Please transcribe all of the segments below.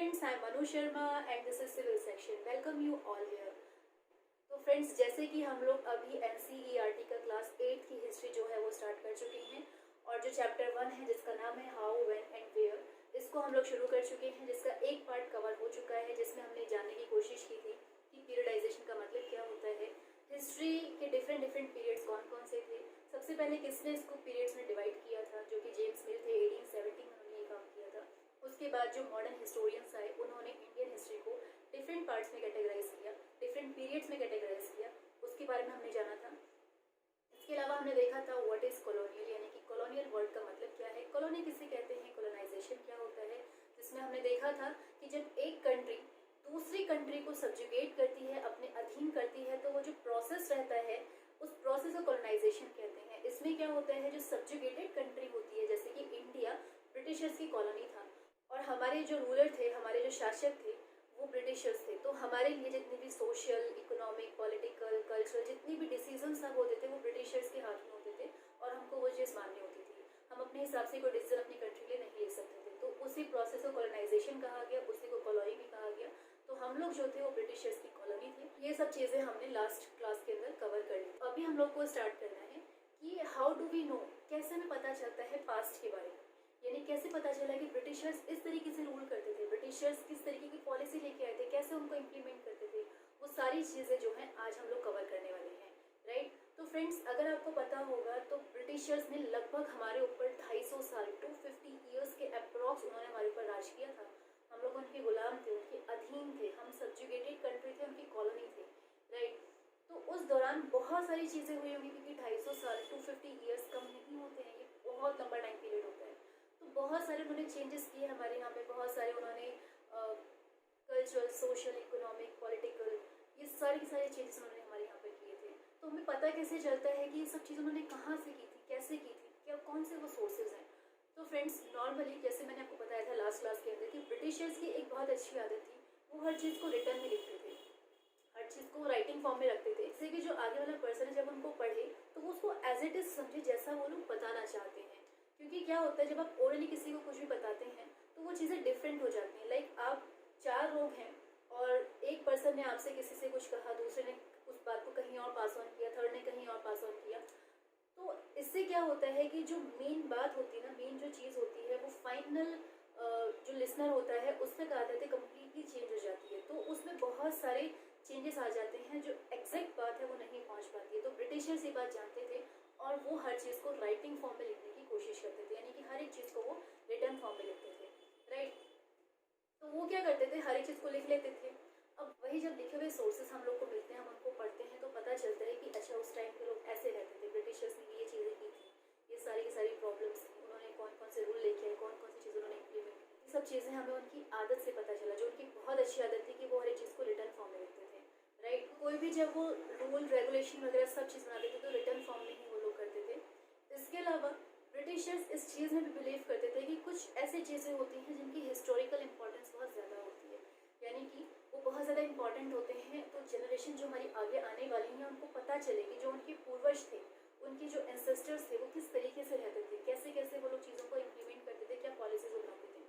friends, I am Manu Sharma and this is Civil Section. Welcome you all here. तो friends, जैसे कि हम लोग अभी NCERT का क्लास 8 की हिस्ट्री जो है वो स्टार्ट कर चुके हैं और जो चैप्टर 1 है जिसका नाम है हाउ, व्हेन एंड वेयर, इसको हम लोग शुरू कर चुके हैं, जिसका एक पार्ट कवर हो चुका है जिसमें हमने जानने की कोशिश की थी कि पीरियडाइजेशन का मतलब क्या होता है, हिस्ट्री के डिफरेंट पीरियड्स कौन कौन से थे। सबसे पहले किसने इसको पीरियड्स में डिवाइड किया था, जो कि जेम्स मिल थे 1870 में, उन्होंने ये काम किया था। उसके बाद जो मॉडर्न हिस्टोरियंस आए उन्होंने इंडियन हिस्ट्री को डिफरेंट पार्ट्स में कैटेगराइज किया, डिफरेंट पीरियड्स में कैटेगराइज किया, उसके बारे में हमने जाना था। इसके अलावा हमने देखा था व्हाट इज कॉलोनियल, यानी कि कॉलोनियल वर्ड का मतलब क्या है, कॉलोनी किसे कहते हैं, कॉलोनाइजेशन क्या होता है, जिसमें हमने देखा था कि जब एक कंट्री दूसरी कंट्री को सब्जुगेट करती है, अपने अधीन करती है, तो वो जो प्रोसेस रहता है उस प्रोसेस को कॉलोनाइजेशन कहते हैं। इसमें क्या होता है, जो सब्जुगेटेड कंट्री होती है, जैसे कि इंडिया ब्रिटिशर्स की कॉलोनी था और हमारे जो रूलर थे, हमारे जो शासक थे वो ब्रिटिशर्स थे, तो हमारे लिए जितने भी सोशल, इकोनॉमिक, पॉलिटिकल, कल्चरल जितनी भी डिसीजन सब होते थे वो ब्रिटिशर्स के हाथ में होते थे और हमको वो चीज़ माननी होती थी। हम अपने हिसाब से कोई डिसीजन अपनी कंट्री के लिए नहीं ले सकते थे, तो उसी प्रोसेस को कॉलोनाइजेशन कहा गया, उसी को कॉलोनी भी कहा गया। तो हम लोग जो थे वो ब्रिटिशर्स की कॉलोनी थे। ये सब चीज़ें हमने लास्ट क्लास के अंदर कवर कर ली। अभी हम लोग को स्टार्ट करना है कि हाउ डू वी नो, कैसे हमें पता चलता है पास्ट के बारे में, यानी कैसे पता चला कि ब्रिटिशर्स इस तरीके से रूल करते थे, ब्रिटिशर्स किस तरीके की पॉलिसी लेके आए थे, कैसे उनको इम्प्लीमेंट करते थे, वो सारी चीज़ें जो हैं आज हम लोग कवर करने वाले हैं, राइट। तो फ्रेंड्स, अगर आपको पता होगा तो ब्रिटिशर्स ने लगभग हमारे ऊपर 250 साल 250 ईयर्स के अप्रॉक्स उन्होंने हमारे ऊपर राज किया था। हम लोग उनके गुलाम थे, उनके अधीन थे, हम सब्जुगेटेड कंट्री थे, उनकी कॉलोनी थे, राइट। तो उस दौरान बहुत सारी चीज़ें हुई होंगी, क्योंकि 250 साल 250 ईयर्स कम नहीं होते हैं, ये बहुत लंबा टाइम पीरियड होता है। तो बहुत सारे उन्होंने चेंजेस किए हमारे यहाँ पे, बहुत सारे उन्होंने कल्चरल, सोशल, इकोनॉमिक, पॉलिटिकल, ये सारी की सारी चेंजेस उन्होंने हमारे यहाँ पे किए थे। तो हमें पता कैसे चलता है कि ये सब चीज़ उन्होंने कहाँ से की थी, कैसे की थी, क्या कौन से वो सोर्सेज हैं। तो फ्रेंड्स, नॉर्मली जैसे मैंने आपको बताया था लास्ट क्लास के अंदर कि ब्रिटिशर्स की एक बहुत अच्छी आदत थी, वो हर चीज़ को रिटर्न में लिखते थे, हर चीज़ को राइटिंग फॉर्म में रखते थे, इससे कि जो आगे वाला पर्सन है जब उनको पढ़े तो वो उसको एज इट इज़ समझे, जैसा वो लोग बताना चाहते हैं। क्योंकि क्या होता है, जब आप ओरली किसी को कुछ भी बताते हैं तो वो चीज़ें डिफरेंट हो जाती हैं। लाइक आप 4 लोग हैं और एक पर्सन ने आपसे किसी से कुछ कहा, दूसरे ने उस बात को कहीं और पास ऑन किया, थर्ड ने कहीं और पास ऑन किया, तो इससे क्या होता है कि जो मेन बात होती है ना, मेन जो चीज़ होती है, वो फाइनल जो लिसनर होता है उस तक आते थे कम्प्लीटली चेंज हो जाती है। तो उसमें बहुत सारे चेंजेस आ जाते हैं, जो एग्जैक्ट बात है वो नहीं पहुंच पाती है। तो ब्रिटिशर्स ये बात जानते थे और वो हर चीज़ को राइटिंग फॉर्म में लिखने की कोशिश करते थे, यानी कि हर एक चीज़ को वो रिटर्न फॉर्म में लिखते थे, राइट। तो वो क्या करते थे, हर एक चीज़ को लिख लेते थे। अब वही जब लिखे हुए सोर्सेस हम लोग को मिलते हैं, हम उनको पढ़ते हैं, तो पता चलता है कि अच्छा उस टाइम के लोग ऐसे रहते थे, ब्रिटिशर्स ने ये चीज़ें की थी, ये सारी की सारी प्रॉब्लम्स थी, उन्होंने कौन कौन से रूल लेके आए, कौन कौन सी चीज़ उन्होंने इम्प्लीमेंट की, ये सब चीज़ें हमें उनकी आदत से पता चला, जो उनकी बहुत अच्छी आदत थी कि वो हर एक चीज़ को रिटर्न फॉर्म में लिखते थे, राइट। कोई भी जब वो रूल रेगुलेशन वगैरह सब चीज़ बनाते थे तो रिटर्न फॉर्म में ही वो लोग करते थे। इसके अलावा ब्रिटिशर्स इस चीज़ में भी बिलीव करते थे कि कुछ ऐसी चीज़ें होती हैं जिनकी हिस्टोरिकल इंपॉर्टेंस बहुत ज़्यादा होती है, यानी कि वो बहुत ज़्यादा इंपॉर्टेंट होते हैं, तो जनरेशन जो हमारी आगे आने वाली हैं उनको पता चले कि जो उनके पूर्वज थे, उनके जो एंसेस्टर्स थे, वो किस तरीके से रहते थे, कैसे कैसे वो लोग चीज़ों को इम्प्लीमेंट करते थे, क्या पॉलिसीज बनाते थे।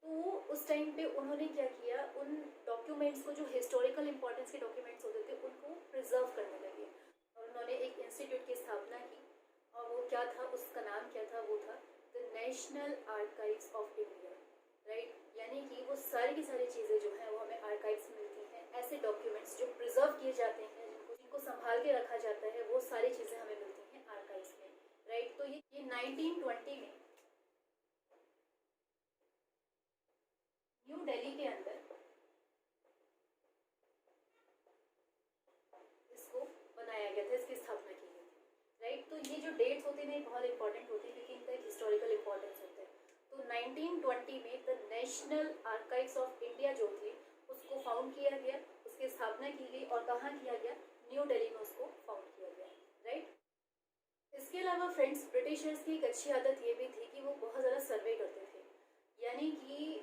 तो उस टाइम पे उन्होंने क्या किया, उन डॉक्यूमेंट्स को, जो हिस्टोरिकल इंपॉर्टेंस के डॉक्यूमेंट्स होते थे, उनको प्रिजर्व करने लगे और उन्होंने एक इंस्टीट्यूट की स्थापना की। और वो क्या था, उसका नाम क्या था, वो था the national archives of India, right. यानी कि वो सारी की सारी चीज़ें जो हैं वो हमें आर्काइव्स में मिलती हैं, ऐसे डॉक्यूमेंट्स जो प्रिजर्व किए जाते हैं, जिनको संभाल के रखा जाता है, वो सारी चीज़ें हमें मिलती हैं आर्काइव्स में, राइट। तो ये 1920 में न्यू दिल्ली के अंदर इसको बनाया गया था, इसकी स्थापना की गई थी, राइट। तो ये जो डेट्स होती हैं बहुत इंपॉर्टेंट होती है, क्योंकि इनका एक हिस्टोरिकल इंपॉर्टेंस होता है। तो 1920 में the national archives of India जो थे उसको फाउंड किया गया, उसकी स्थापना की गई, और कहाँ किया गया, न्यू दिल्ली में उसको फाउंड किया गया, राइट। इसके अलावा फ्रेंड्स, ब्रिटिशर्स की एक अच्छी आदत ये भी थी कि वो बहुत ज़्यादा सर्वे करते थे, यानी कि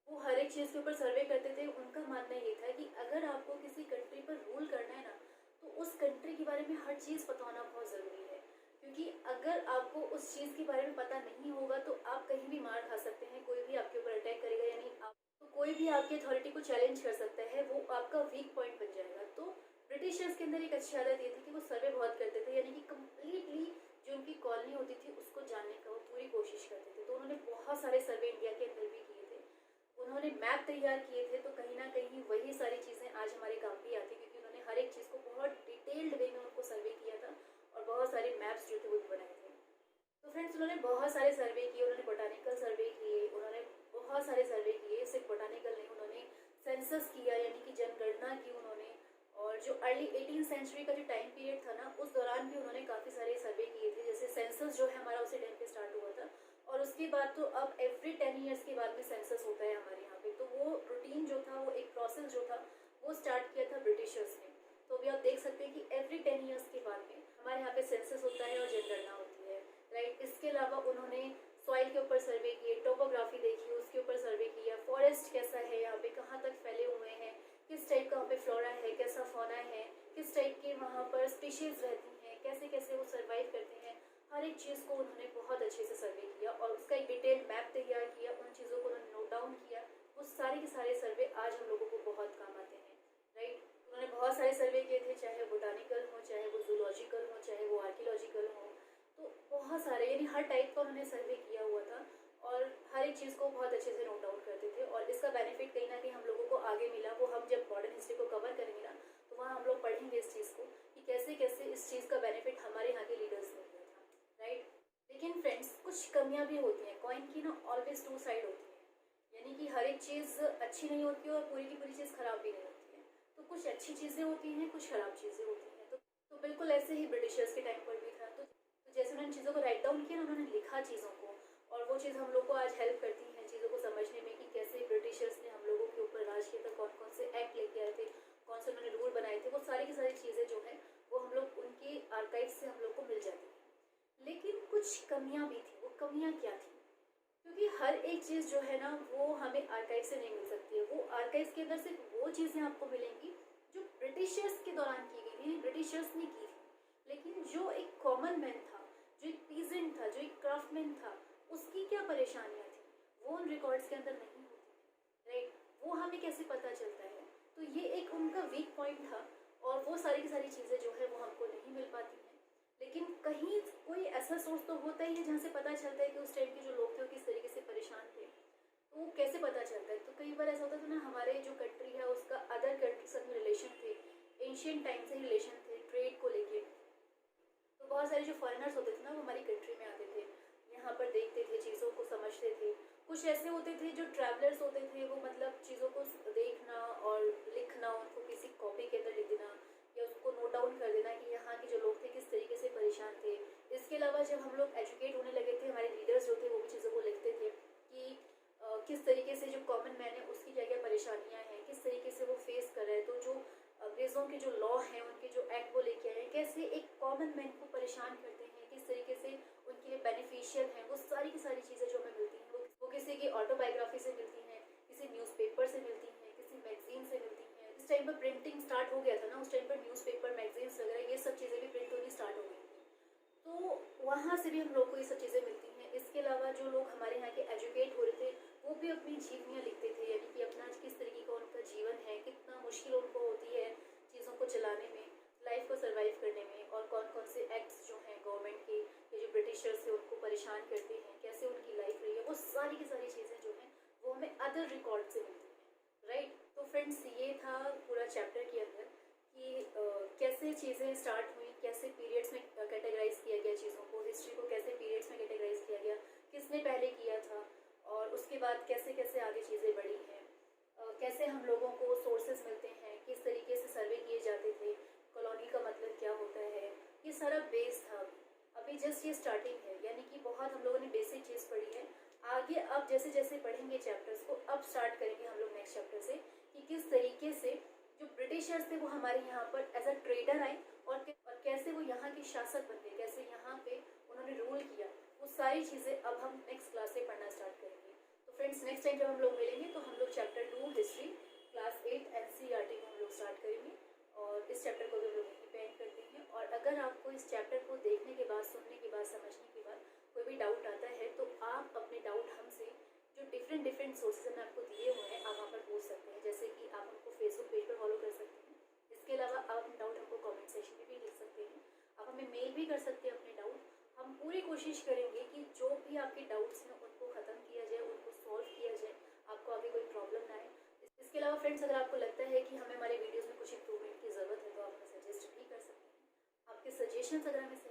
वो हर एक चीज़ के ऊपर सर्वे करते थे। उनका मानना ये था कि अगर आपको किसी कंट्री पर रूल करना है ना, तो उस कंट्री के बारे में हर चीज़ पता होना बहुत ज़रूरी है, क्योंकि अगर आपको उस चीज़ के बारे में पता नहीं होगा तो आप कहीं भी मार खा सकते हैं, कोई भी आपके ऊपर अटैक करेगा, यानी आपकी अथॉरिटी को चैलेंज कर सकता है वो आपका वीक पॉइंट बन जाएगा। तो ब्रिटिशर्स के अंदर एक अच्छी आदत ये थी कि वो सर्वे बहुत करते थे, यानी कि कम्प्लीटली जो उनकी कॉलोनी होती थी उसको जानने का वो पूरी कोशिश करते थे। तो उन्होंने बहुत सारे सर्वे इंडिया के अंदर भी किए थे, उन्होंने मैप तैयार किए थे। तो कहीं ना कहीं वही सारी चीज़ें आज हमारे काम भी आती, क्योंकि उन्होंने हर एक चीज़ को बहुत डिटेल्ड वे में उनको सर्वे किया था और बहुत सारे मैप्स जो थे वो भी बनाए थे। तो फ्रेंड्स, उन्होंने बहुत सारे सर्वे किए, उन्होंने बोटानिकल सर्वे किए, उन्होंने बहुत सारे सर्वे किए। सिर्फ बोटानिकल नहीं, उन्होंने सेंसस किया, यानी कि जनगणना की उन्होंने। और जो अर्ली 18th सेंचुरी का जो टाइम पीरियड था ना, उस दौरान भी उन्होंने काफ़ी सारे सर्वे किए थे। जैसे सेंसस जो है हमारा उसी टाइम पे स्टार्ट हुआ था, और उसके बाद तो अब एवरी 10 ईयर्स के बाद में सेंसस होता है हमारे यहाँ पे। तो वो रूटीन जो था, वो एक प्रोसेस जो था, वो स्टार्ट किया था ब्रिटिशर्स ने। तो अभी आप देख सकते हैं कि एवरी 10 ईयर्स के बाद में हमारे यहाँ पे सेंसस होता है और जनगणना होती है, राइट। इसके अलावा उन्होंने सॉइल के ऊपर सर्वे किए, टोपोग्राफी देखी, उसके ऊपर सर्वे किया, फॉरेस्ट कैसा है यहाँ पे, कहाँ तक फैले हुए हैं, किस टाइप का वहाँ पे फ्लोरा है, कैसा फौना है, किस टाइप के वहाँ पर स्पीशीज रहती हैं, कैसे कैसे वो सर्वाइव करते हैं। हर एक चीज़ को उन्होंने बहुत अच्छे से सर्वे किया और उसका एक डिटेल मैप तैयार किया, उन चीज़ों को उन्होंने नोट डाउन किया। वो सारे के सारे सर्वे आज हम लोगों को बहुत काम आते हैं, राइट। उन्होंने बहुत सारे सर्वे किए थे, चाहे बोटानिकल हो, चाहे वो जूलॉजिकल हो, चाहे वो आर्कियोलॉजिकल हो। तो बहुत सारे, यानी हर टाइप का उन्होंने सर्वे किया हुआ था और हर एक चीज़ को बहुत अच्छे से नोट डाउन करते थे। और इसका बेनिफिट कहीं ना कहीं हम लोगों को आगे मिला। वो हम जब मॉडर्न हिस्ट्री को कवर करेंगे ना, तो वहाँ हम लोग पढ़ेंगे इस चीज़ को कि कैसे कैसे इस चीज़ का बेनिफिट हमारे यहाँ के लीडर्स ने दिया था, राइट। लेकिन फ्रेंड्स, कुछ कमियाँ भी होती हैं। कॉइन की ना ऑलवेज टू साइड होती है, यानी कि हर एक चीज़ अच्छी नहीं होती है और पूरी की पूरी चीज़ खराब भी नहीं होती है। तो कुछ अच्छी चीज़ें होती हैं, कुछ खराब चीज़ें होती हैं। तो बिल्कुल ऐसे ही ब्रिटिशर्स के टाइम पर भी था। तो जैसे उन्होंने चीज़ों को राइट डाउन किया, उन्होंने लिखा चीज़ों को, और वो चीज़ हम लोग को आज हेल्प करती है चीज़ों को समझने में कि कैसे ब्रिटिशर्स ने हम लोगों के ऊपर राज किया था, कौन कौन से एक्ट लेके आए थे, कौन से उन्होंने रूल बनाए थे। वो सारी की सारी चीज़ें जो है वो हम लोग उनकी आर्काइव से हम लोग को मिल जाती है। लेकिन कुछ कमियाँ भी थी। वो कमियाँ क्या थी? क्योंकि हर एक चीज़ जो है ना वो हमें आर्काइव से नहीं मिल सकती है। वो आर्काइव के अंदर सिर्फ वो चीज़ें आपको मिलेंगी जो ब्रिटिशर्स के दौरान की गई थी, ब्रिटिशर्स ने की थी। लेकिन जो एक कॉमन मैन था, जो एक पीजेंट था, जो एक क्राफ्टमैन था, उसकी क्या परेशानियाँ थी, वो उन रिकॉर्ड्स के अंदर नहीं होती, राइट। वो हमें कैसे पता चलता है? तो ये एक उनका वीक पॉइंट था और वो सारी की सारी चीज़ें जो है वो हमको नहीं मिल पाती हैं। लेकिन कहीं कोई ऐसा सोर्स तो होता ही है जहाँ से पता चलता है कि उस टाइम के जो लोग थे वो किस तरीके से परेशान थे। तो वो कैसे पता चलता है? तो कई बार ऐसा होता था ना, हमारे जो कंट्री है उसका अदर कंट्री से रिलेशन थे, एंशियंट टाइम से रिलेशन थे ट्रेड को लेके। तो बहुत सारे जो फॉरेनर्स होते थे ना, वो हमारी कंट्री में आते थे, यहाँ पर देखते थे, चीज़ों को समझते थे। कुछ ऐसे होते थे जो ट्रैवलर्स होते थे, वो मतलब चीज़ों को देखना और लिखना, उनको किसी कॉपी के अंदर लिख देना या उसको नोट डाउन कर देना कि यहाँ के जो लोग थे किस तरीके से परेशान थे। इसके अलावा जब हम लोग एजुकेट होने लगे थे, हमारे लीडर्स जो थे वो भी चीज़ों को लिखते थे कि किस तरीके से जो कॉमन मैन है उसकी क्या क्या परेशानियाँ हैं, किस तरीके से वो फेस कर रहे हैं। तो जो अंग्रेज़ों के जो लॉ हैं, उनके जो एक्ट वो लेके आए हैं, कैसे एक कॉमन मैन को परेशान करते हैं, किस तरीके से उनके लिए बेनिफिशियल हैं, वो सारी की सारी चीज़ें जो हमें मिलती हैं वो किसी की ऑटोबायोग्राफी से मिलती हैं, किसी न्यूज़पेपर से मिलती हैं, किसी मैगजीन से मिलती हैं। जिस टाइम पर प्रिंटिंग स्टार्ट हो गया था ना, उस टाइम पर न्यूज़पेपर, मैगजीन्स वगैरह ये सब चीज़ें भी प्रिंट होनी स्टार्ट हो गई थी। तो वहाँ से भी हम लोग को ये सब चीज़ें मिलती हैं। इसके अलावा जो लोग हमारे यहाँ के एजुकेट हो रहे थे वो भी अपनी जीवनियाँ लिखते थे, यानी कि अपना किस तरीके का उनका जीवन है, कितना मुश्किल उनको होती है चीज़ों को चलाने में, लाइफ को सर्वाइव करने में, और कौन कौन से एक्ट्स जो हैं गवर्नमेंट के या जो ब्रिटिशर्स से उनको परेशान करते हैं, कैसे उनकी लाइफ रही है। वो सारी की सारी चीज़ें जो हैं वो हमें अदर रिकॉर्ड से मिलती हैं, राइट। तो फ्रेंड्स, ये था पूरा चैप्टर के अंदर कि कैसे चीज़ें स्टार्ट हुई, कैसे पीरियड्स में कैटेगराइज किया गया चीज़ों को, हिस्ट्री को कैसे पीरियड्स में कैटेगराइज किया गया, किसने पहले किया था, और उसके बाद कैसे कैसे आगे चीज़ें बढ़ी हैं, कैसे हम लोगों को सोर्सेज मिलते हैं, किस तरीके से सर्वे किए जाते थे, कॉलोनी का मतलब क्या होता है। ये सारा बेस था। अभी जस्ट ये स्टार्टिंग है, यानी कि बहुत हम लोगों ने बेसिक चीज़ पढ़ी है। आगे अब जैसे जैसे पढ़ेंगे चैप्टर्स को, अब स्टार्ट करेंगे हम लोग नेक्स्ट चैप्टर से कि किस तरीके से जो ब्रिटिशर्स थे वो हमारे यहाँ पर एज अ ट्रेडर आए और कैसे वो यहाँ के शासक बन गए, कैसे यहाँ पे उन्होंने रूल किया। वो सारी चीज़ें अब हम नेक्स्ट क्लास से पढ़ना स्टार्ट करेंगे। तो फ्रेंड्स, नेक्स्ट टाइम जब हम लोग मिलेंगे तो हम लोग चैप्टर 2 हिस्ट्री क्लास 8 NCERT को हम लोग स्टार्ट करेंगे और इस चैप्टर को भी हम लोग यहीं पे एंड करते हैं। और अगर आपको इस चैप्टर को देखने के बाद, सुनने के बाद, समझने के बाद कोई भी डाउट आता है तो आप अपने डाउट हमसे जो डिफरेंट सोर्सेज हमने आपको दिए हुए हैं आप वहाँ पर पूछ हमें मेल भी कर सकते हैं अपने डाउट। हम पूरी कोशिश करेंगे कि जो भी आपके डाउट्स हैं उनको ख़त्म किया जाए, उनको सॉल्व किया जाए, आपको आगे कोई प्रॉब्लम ना आए। इसके अलावा फ्रेंड्स, अगर आपको लगता है कि हमें हमारे वीडियोज़ में कुछ इंप्रूवमेंट की ज़रूरत है तो आप हमें सजेस्ट भी कर सकते हैं। आपके सजेशंस अगर हमें